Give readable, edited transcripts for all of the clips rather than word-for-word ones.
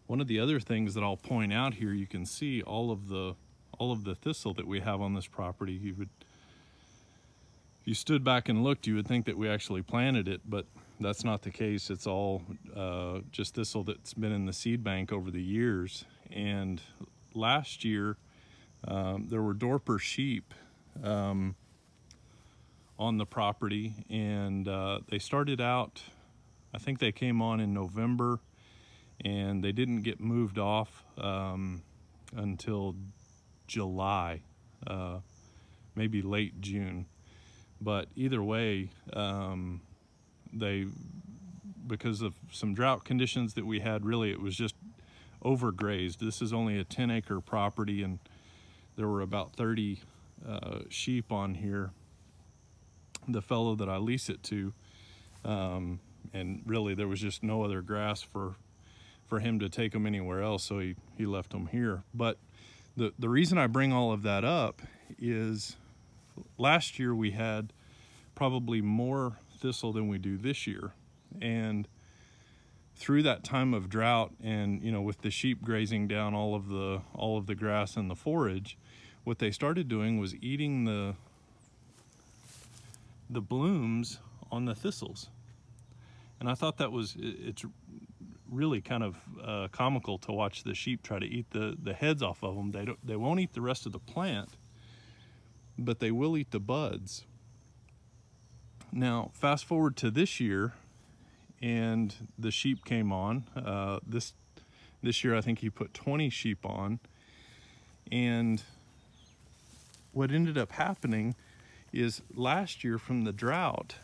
One of the other things that I'll point out here, you can see all of the thistle that we have on this property. If you stood back and looked, you would think that we actually planted it, but that's not the case. It's all just thistle that's been in the seed bank over the years. And last year, there were Dorper sheep on the property, and they started out, I think they came on in November, and they didn't get moved off until July, maybe late June. But either way, because of some drought conditions that we had, really it was just overgrazed. This is only a 10-acre property, and there were about 30 sheep on here. The fellow that I lease it to, and really there was just no other grass for him to take them anywhere else, so he left them here. But the reason I bring all of that up is last year we had probably more thistle than we do this year, and through that time of drought, and with the sheep grazing down all of the grass and the forage, what they started doing was eating the blooms on the thistles. And I thought it's really kind of comical to watch the sheep try to eat the heads off of them. They won't eat the rest of the plant, but they will eat the buds. Now, fast forward to this year, and the sheep came on. This year, I think he put 20 sheep on. And what ended up happening is last year from the drought,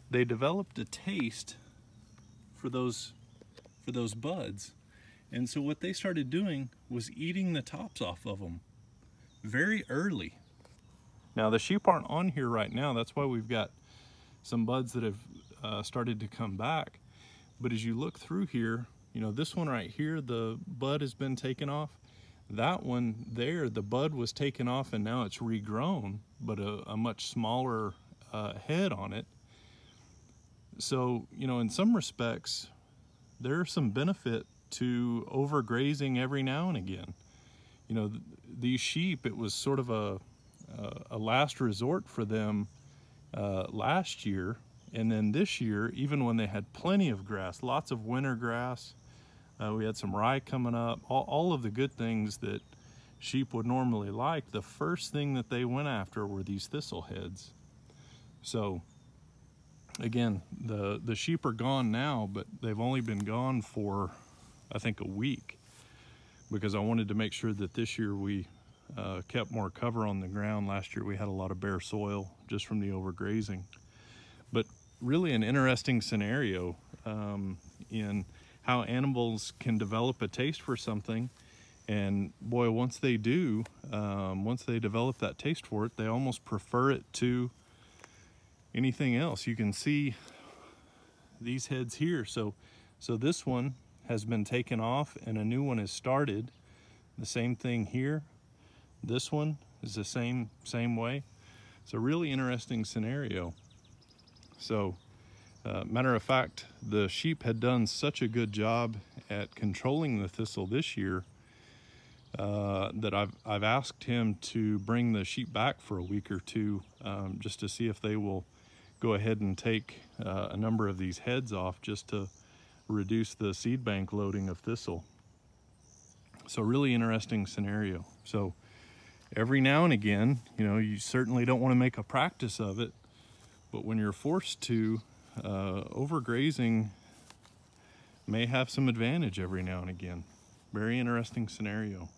they developed a taste for those buds. And so what they started doing was eating the tops off of them very early. Now the sheep aren't on here right now. That's why we've got some buds that have started to come back. But as you look through here, this one right here, the bud has been taken off. That one there, the bud was taken off and now it's regrown, but a much smaller head on it. So, in some respects, there's some benefit to overgrazing every now and again. These sheep, it was sort of a last resort for them last year. And then this year, even when they had plenty of grass, lots of winter grass, we had some rye coming up, all of the good things that sheep would normally like, the first thing that they went after were these thistle heads. So again, the sheep are gone now, but they've only been gone for, I think, a week, because I wanted to make sure that this year we kept more cover on the ground. Last year we had a lot of bare soil just from the overgrazing. But really an interesting scenario in how animals can develop a taste for something. And boy, once they do, once they develop that taste for it, they almost prefer it to anything else. You can see these heads here. So this one has been taken off and a new one is started. The same thing here. This one is the same way. It's a really interesting scenario. So matter of fact, the sheep had done such a good job at controlling the thistle this year that I've asked him to bring the sheep back for a week or two, just to see if they will go ahead and take a number of these heads off, just to reduce the seed bank loading of thistle. So really interesting scenario. So every now and again, you certainly don't want to make a practice of it, but when you're forced to, overgrazing may have some advantage every now and again. Very interesting scenario.